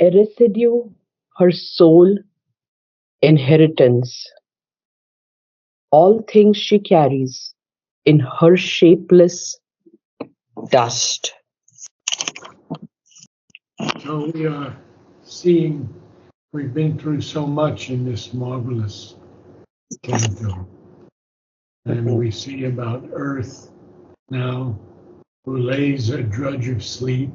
A residue, her soul, inheritance, all things she carries in her shapeless dust. So we are seeing, we've been through so much in this marvelous canto. And we see about Earth now, who lays a drudge of sleep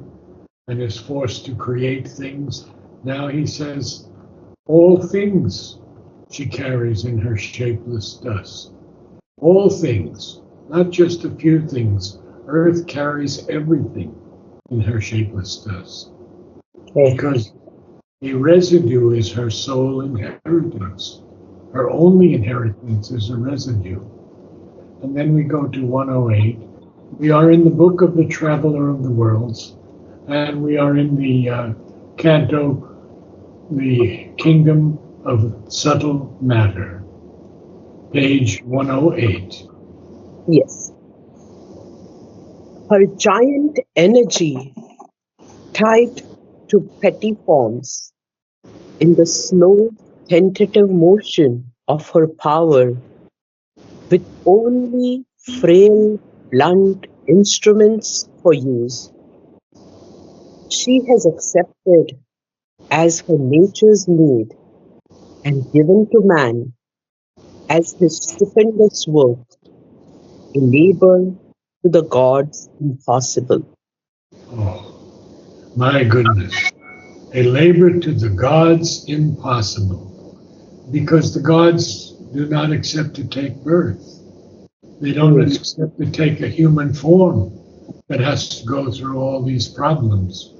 and is forced to create things. Now he says, all things she carries in her shapeless dust. All things, not just a few things. Earth carries everything in her shapeless dust. Okay. Because a residue is her sole inheritance. Her only inheritance is a residue. And then we go to 108. We are in the book of the Traveler of the Worlds, and we are in the canto, the Kingdom of Subtle Matter, page 108. Yes. Her giant energy tied to petty forms in the slow, tentative motion of her power, with only frail, blunt instruments for use, she has accepted as her nature's need and given to man as his stupendous work, a labor to the gods impossible. Oh, my goodness. A labor to the gods impossible, because the gods do not accept to take birth. They don't Mm. accept to take a human form that has to go through all these problems.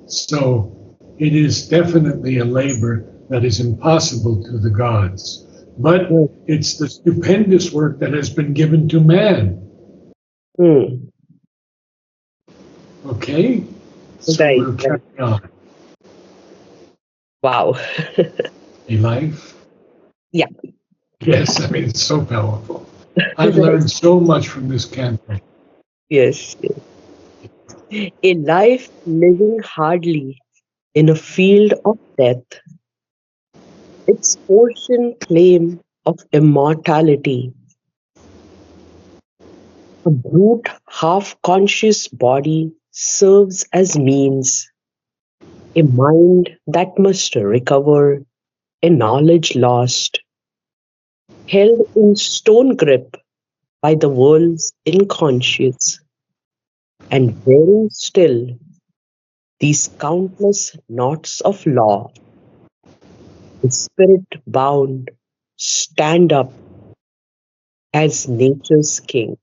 So it is definitely a labor that is impossible to the gods. But Mm. it's the stupendous work that has been given to man. Mm. Okay? So Right, we'll right. carry on. Wow. A life? Yeah. Yes, I mean, it's so powerful. I've learned so much from this campaign. Yes, yes. A life living hardly in a field of death, its portion claim of immortality, a brute half-conscious body serves as means, a mind that must recover, a knowledge lost, held in stone grip by the world's inconscious, and very still these countless knots of law, the spirit bound, stand up as nature's king.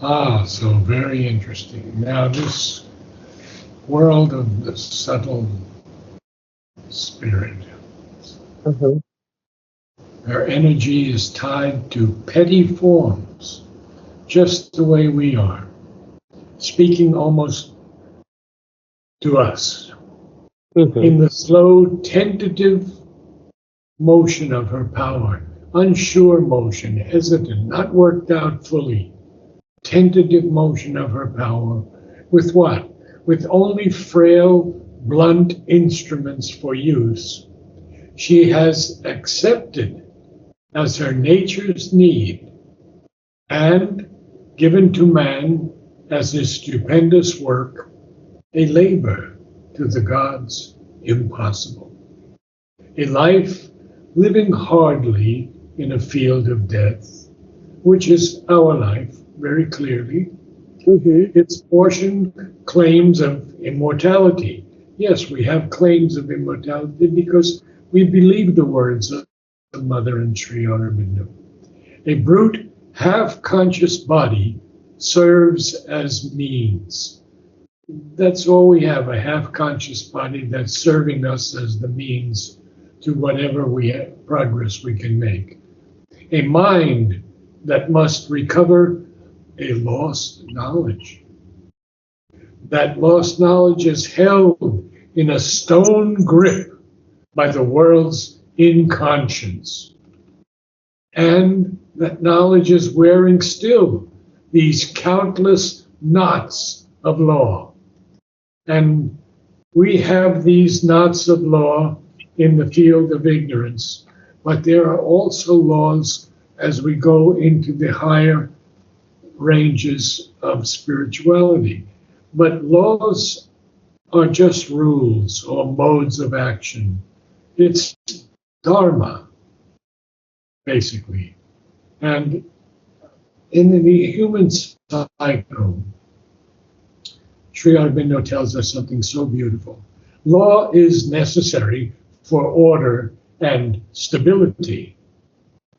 Ah, so very interesting. Now, this world of the subtle spirit, Uh-huh. our energy is tied to petty forms, just the way we are, speaking almost to us. In Mhm. the slow, tentative motion of her power, unsure motion, hesitant, not worked out fully, tentative motion of her power, with what? With only frail, blunt instruments for use, she has accepted as her nature's need and given to man as his stupendous work, a labor to the gods impossible. A life living hardly in a field of death, which is our life very clearly. Mhm. Its portion claims of immortality. Yes, we have claims of immortality because we believe the words of Mother and Sri Aurobindo. A brute, half-conscious body serves as means. That's all we have, a half-conscious body that's serving us as the means to whatever progress we can make. A mind that must recover a lost knowledge. That lost knowledge is held in a stone grip by the world's inconscience. And that knowledge is wearing still these countless knots of law. And We have these knots of law in the field of ignorance, but there are also laws as we go into the higher ranges of spirituality. But laws are just rules or modes of action. It's dharma, basically. And in the human cycle, Sri Aurobindo tells us something so beautiful. Law is necessary for order and stability,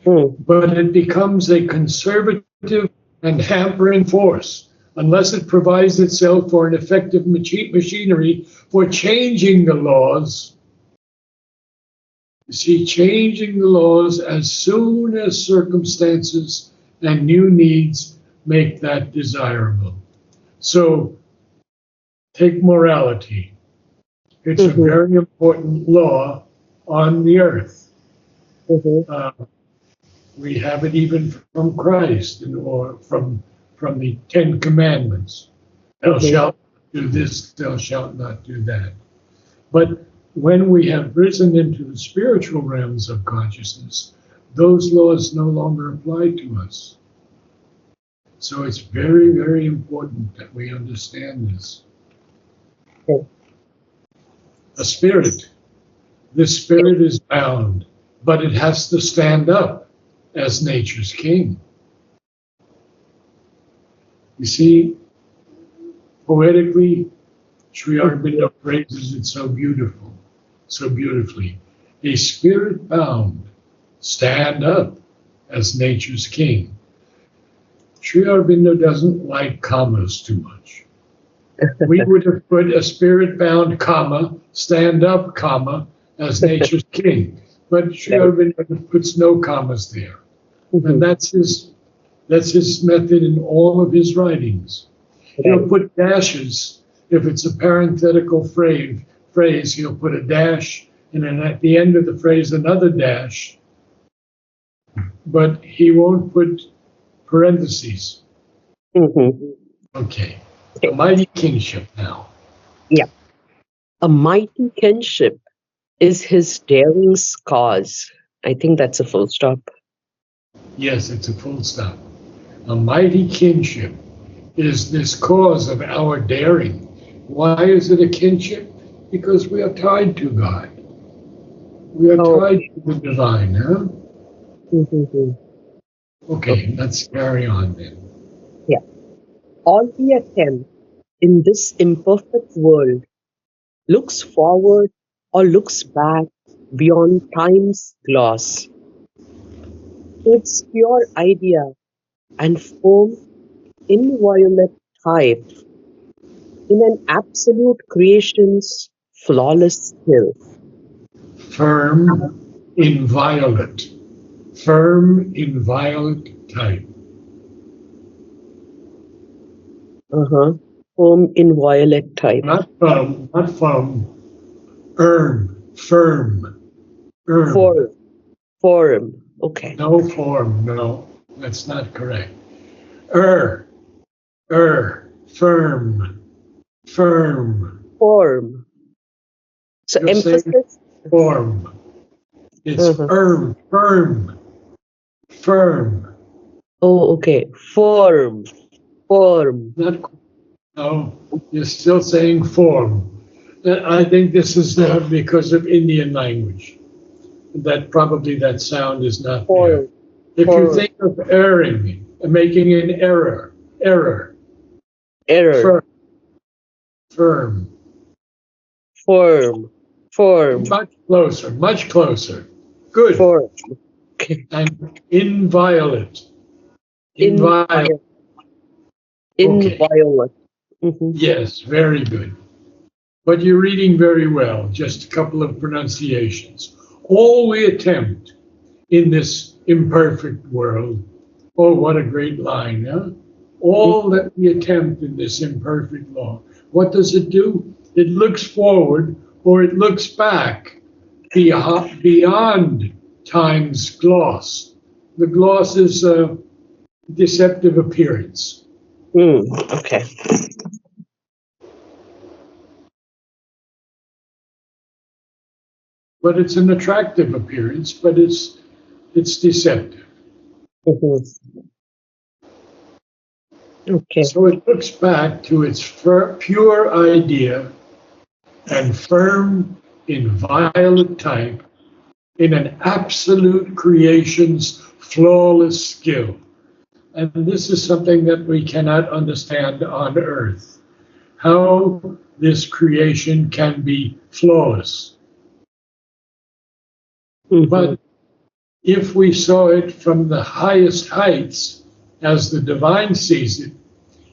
but it becomes a conservative and hampering force unless it provides itself for an effective machinery for changing the laws. You see, changing the laws as soon as circumstances and new needs make that desirable. So, take morality. It's a very important law on the earth. We have it even from Christ or from the Ten Commandments. Thou shalt do this, thou shalt not do that. But when we have risen into the spiritual realms of consciousness, those laws no longer apply to us. So it's very, very important that we understand this. A spirit. This spirit is bound, but it has to stand up as nature's king. You see, poetically, Sri Aurobindo phrases it so beautifully. A spirit bound, stand up as nature's king. Sri Aurobindo doesn't like commas too much. We would have put a spirit bound comma, stand up comma, as nature's king. But Sri Aurobindo puts no commas there. And that's his method in all of his writings. He'll put dashes. If it's a parenthetical phrase, he'll put a dash, and then at the end of the phrase, another dash. But he won't put parentheses. Okay. A mighty kingship now. Yeah. A mighty kinship is his daring's cause. I think that's a full stop. Yes, it's a full stop. A mighty kinship is this cause of our daring. Why is it a kinship? Because we are tied to God. We are tied to the divine, huh? Okay, let's carry on then. Yeah. All we attempt in this imperfect world looks forward or looks back beyond time's gloss. Its pure idea and form inviolate type in an absolute creation's flawless skill. Firm, inviolate. Firm, inviolate type. Form inviolate type. Not firm. Firm. Form. Okay. No form, no. That's not correct. Firm. Form. So You're emphasis. Form. It's firm. Oh, okay. Form. Not, no, you're still saying form. I think this is because of Indian language. That probably that sound is not there. If you think of erring, making an error. Firm. Much closer. Good. Form. Okay. And inviolate. Inviolate. Yes, very good. But you're reading very well, just a couple of pronunciations. All we attempt in this imperfect world, oh, what a great line, huh? All that we attempt in this imperfect law, what does it do? It looks forward or it looks back beyond time's gloss. The gloss is a deceptive appearance. Okay. but it's an attractive appearance, but it's deceptive. Mm-hmm. Okay. So it looks back to its pure idea and firm, inviolate type in an absolute creation's flawless skill. And this is something that we cannot understand on earth. How this creation can be flawless. Mm-hmm. But if we saw it from the highest heights, as the divine sees it,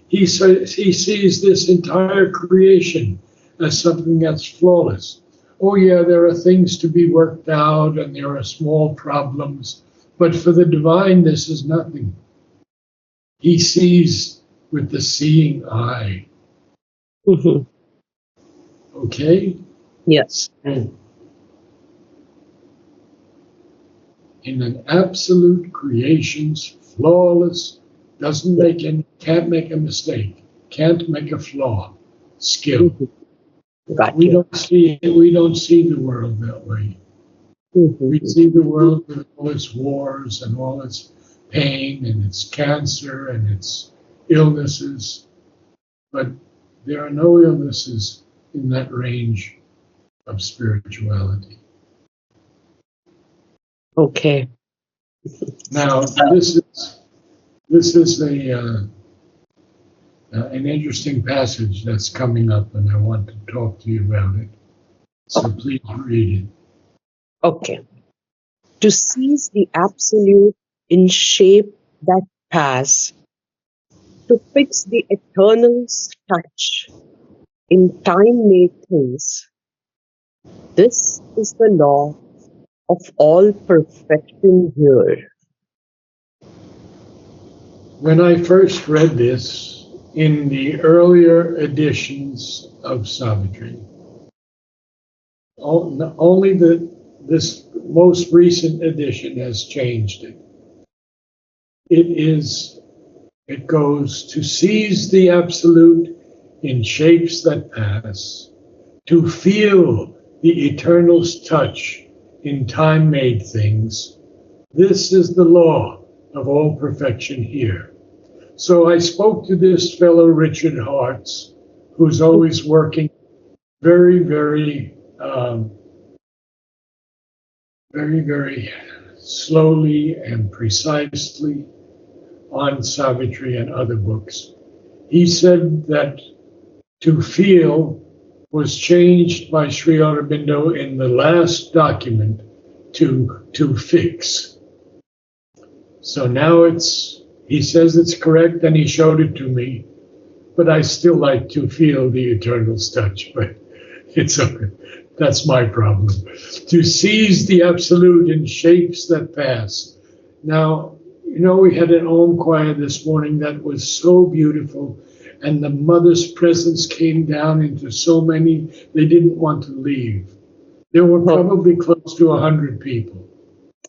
he sees this entire creation as something that's flawless. Oh, yeah, there are things to be worked out and there are small problems, but for the divine, this is nothing. He sees with the seeing eye. Mm-hmm. Okay? Yes. In an absolute creation's flawless, doesn't make any, can't make a mistake, can't make a flaw, skill. Mm-hmm. Got you. We don't see the world that way. We Mm-hmm. see the world with all its wars and all its pain and its cancer and its illnesses, but there are no illnesses in that range of spirituality. Okay. Now, this is an interesting passage that's coming up, and I want to talk to you about it. So please read it. Okay. To seize the absolute in shape that pass, to fix the eternal's touch in time made things, this is the law of all perfection here. When I first read this in the earlier editions of Savitri, only this most recent edition has changed it. It goes to seize the absolute in shapes that pass, to feel the eternal's touch in time made things. This is the law of all perfection here. So I spoke to this fellow, Richard Hartz, who's always working very, very slowly and precisely on Savitri and other books. He said that to feel was changed by Sri Aurobindo in the last document to fix. So now he says it's correct and he showed it to me, but I still like to feel the eternal's touch, but it's okay. That's my problem. To seize the absolute in shapes that pass. Now, we had an Om choir this morning that was so beautiful, and the mother's presence came down into so many, they didn't want to leave. There were probably close to 100 people.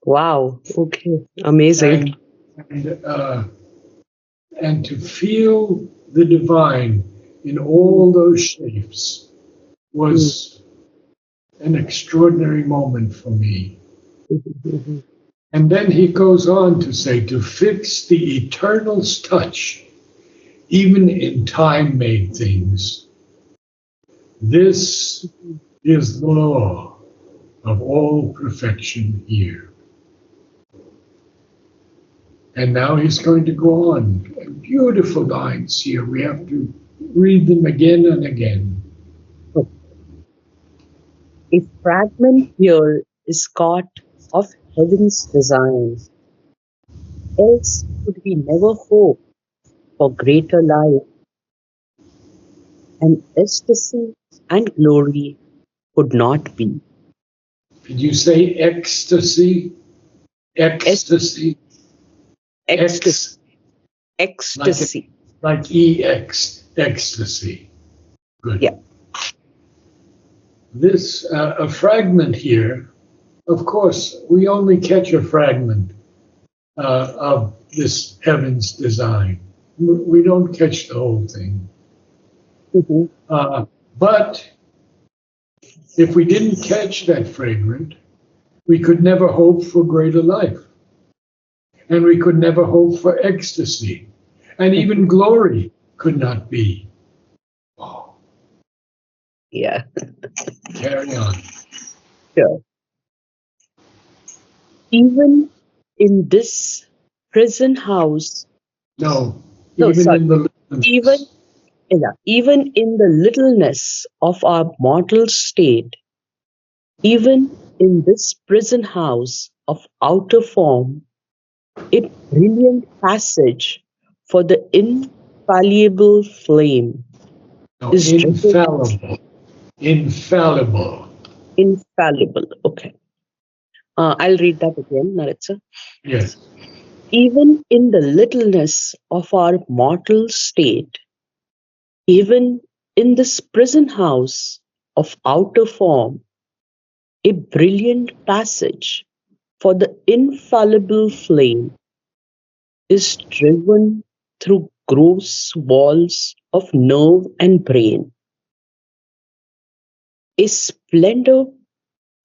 Wow. Okay. Amazing. And to feel the divine in all those shapes was an extraordinary moment for me. Mm-hmm. And then he goes on to say, to fix the eternal's touch, even in time-made things. This is the law of all perfection here. And now he's going to go on. Beautiful lines here. We have to read them again and again. A fragment here is caught of heaven's design, else could we never hope for greater light, and ecstasy and glory could not be. Did you say ecstasy? Ecstasy? Ecstasy. Ecstasy. Like EX, ecstasy. Good. Yeah. This, a fragment here, of course, we only catch a fragment of this heaven's design. We don't catch the whole thing. Mm-hmm. But If we didn't catch that fragrant, we could never hope for greater life. And we could never hope for ecstasy. And even glory could not be. Oh, Yeah, carry on. sure. Even in this prison house, No, no, even sorry, in the even, littleness. yeah, even in the littleness of our mortal state, even in this prison house of outer form, a brilliant passage for the infallible flame No, is driven. infallible. Infallible. Infallible. Okay. I'll read that again, Narad. Yes. Even in the littleness of our mortal state, even in this prison house of outer form, a brilliant passage for the infallible flame is driven through gross walls of nerve and brain. A splendor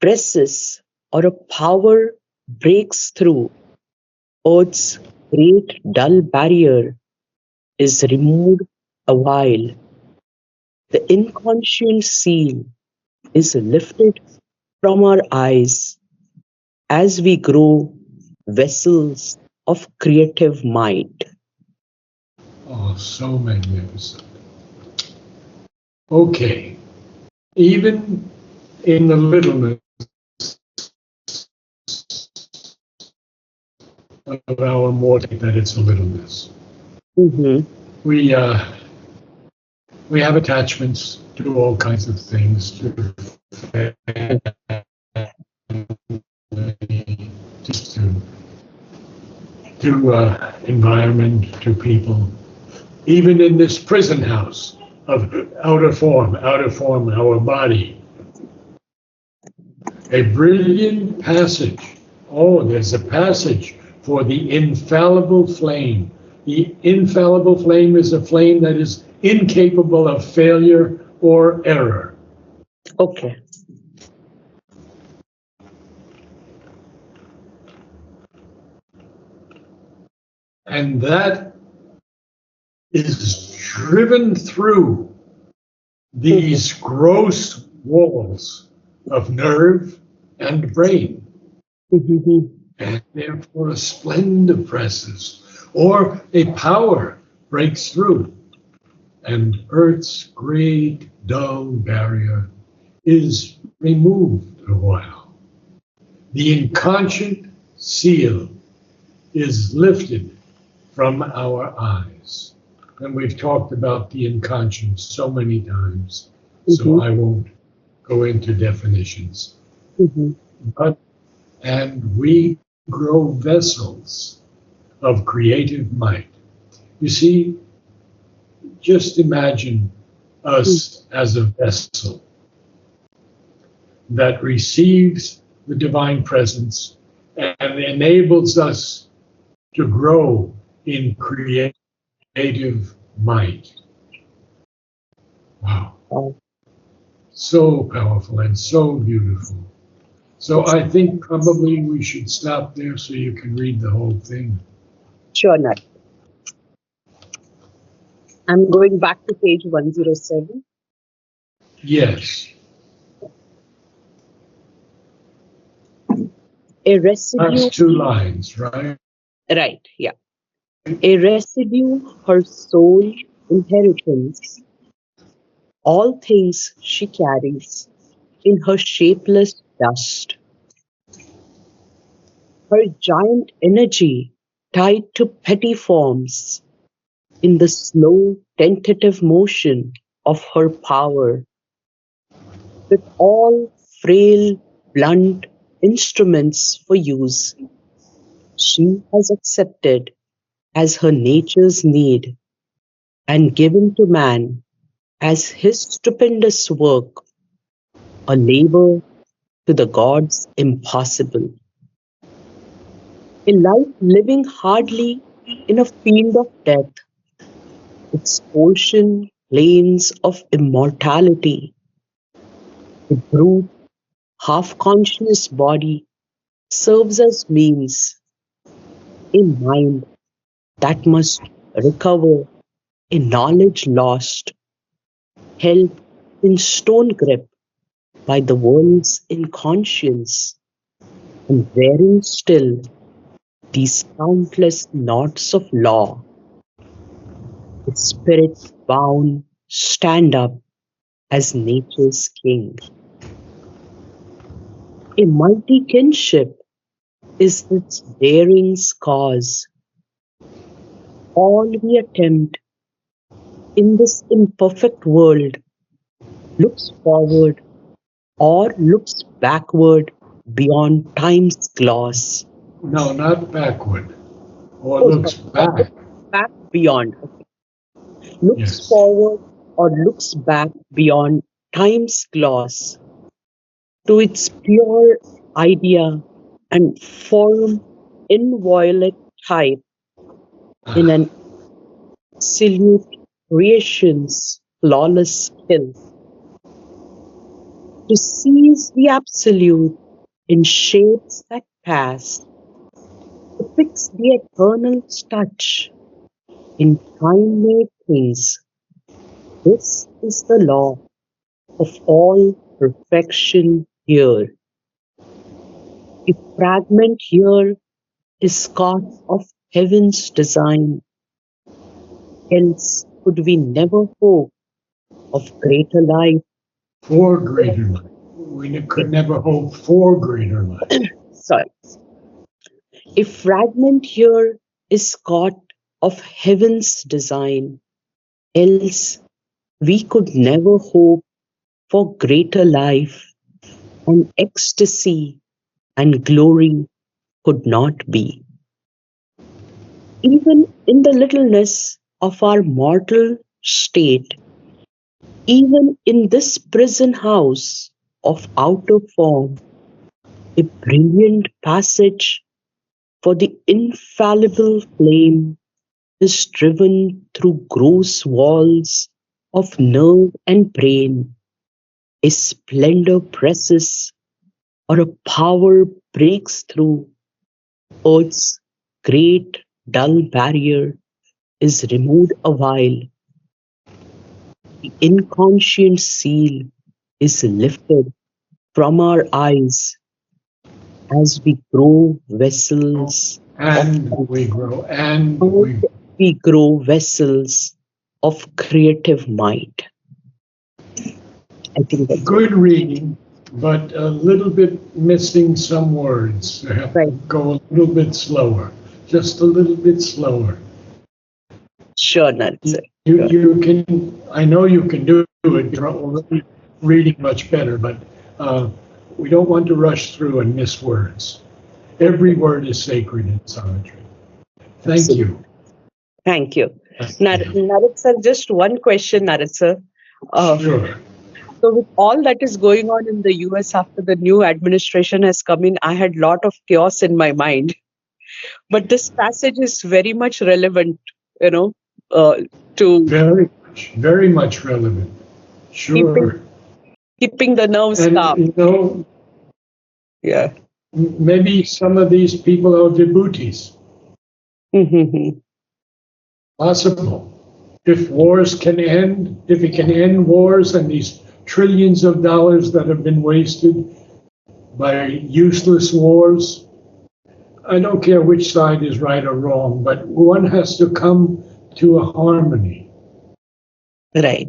presses or a power breaks through Earth's great dull barrier is removed awhile. The inconscient seal is lifted from our eyes as we grow vessels of creative might. Oh, so magnificent. Okay. Even in the littleness of our mortal, that it's a littleness. Mhm. We uh, we have attachments to all kinds of things, to family, just to environment, to people. Even in this prison house of outer form, our body, a brilliant passage. Oh, there's a passage for the infallible flame. The infallible flame is a flame that is incapable of failure or error. Okay. And that is driven through Mhm. these gross walls of nerve and brain. Mhm. And therefore a splendor presses, or a power breaks through, and Earth's great dull barrier is removed a while. The inconscient seal is lifted from our eyes. And we've talked about the inconscious so many times, so Mhm. I won't go into definitions. Mhm. But and we grow vessels of creative might. You see, just imagine Mhm. us as a vessel that receives the divine presence and enables us to grow in creative might. Wow. Oh, So powerful and so beautiful. So I think probably we should stop there so you can read the whole thing. sure, Nat. I'm going back to page 107. Yes, A residue, last two lines, right? right, yeah. A residue, her soul inheritance, all things she carries in her shapeless dust. Her giant energy tied to petty forms in the slow, tentative motion of her power, with all frail, blunt instruments for use, she has accepted as her nature's need and given to man as his stupendous work, a labor to the gods impossible. A life living hardly in a field of death, its portion plains of immortality, The brute, half-conscious body serves as means, a mind that must recover a knowledge lost, held in stone grip by the world's inconscience, and wearing still these countless knots of law, its spirit bound stand up as nature's king. A mighty kinship is its daring's cause. All we attempt in this imperfect world looks forward or looks backward beyond time's gloss. No, not backward. Or Oh, looks sorry, looks back. back beyond. Okay. Looks Yes. forward or looks back beyond time's gloss to its pure idea and form inviolate type in Ah, an absolute creation's flawless skill. To seize the absolute in shapes that pass, to fix the eternal's touch in time-made things. This is the law of all perfection here. A fragment here is caught of heaven's design, else could we never hope of greater life. for greater life. We could never hope for greater life. Sorry. A fragment here is caught of heaven's design, else we could never hope for greater life, and ecstasy and glory could not be. Even in the littleness of our mortal state, even in this prison house of outer form, a brilliant passage for the infallible flame is driven through gross walls of nerve and brain. A splendor presses or a power breaks through earth's great dull barrier is removed awhile. The inconscient seal is lifted from our eyes as we grow vessels of And we grow, and and we we grow vessels of creative might. I think that's it. good reading, but a little bit missing some words. I have to Right. go a little bit slower, just a little bit slower. Sure, Narad. Sure. You can, I know you can do it. You're already reading much better, but we don't want to rush through and miss words. Every word is sacred in Savitri. Thank Absolutely. you. Thank you. Thank you. Narad sir, just one question, Narad sir. Uh, Sure. so with all that is going on in the US after the new administration has come in, I had lot of chaos in my mind. But this passage is very much relevant, you know, uh, to Very much relevant. keeping Sure. keeping the nerves And, calm. Yeah. maybe some of these people are vibhutis. Possible. If wars can end, if it can end wars and these trillions of dollars that have been wasted by useless wars, I don't care which side is right or wrong, but one has to come to a harmony. Right.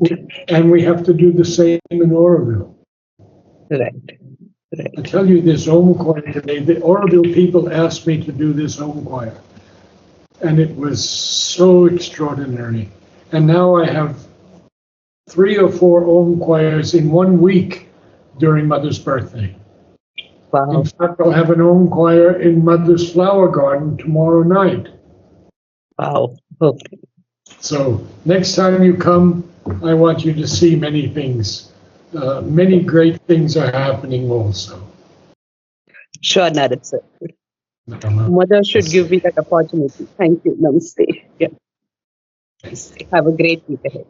And we have to do the same in Oroville. Right. Right. I tell you this home choir today, the Oroville people asked me to do this home choir. And it was so extraordinary. And now I have 3 or 4 home choirs in 1 week during Mother's birthday. Wow. In fact, I'll have an home choir in Mother's flower garden tomorrow night. Wow. Okay. So next time you come, I want you to see many things. Many great things are happening also. Sure, Narad sir. Mother should give Namaste. me that opportunity. Thank you. Namaste. Yeah. Namaste. Have a great week ahead.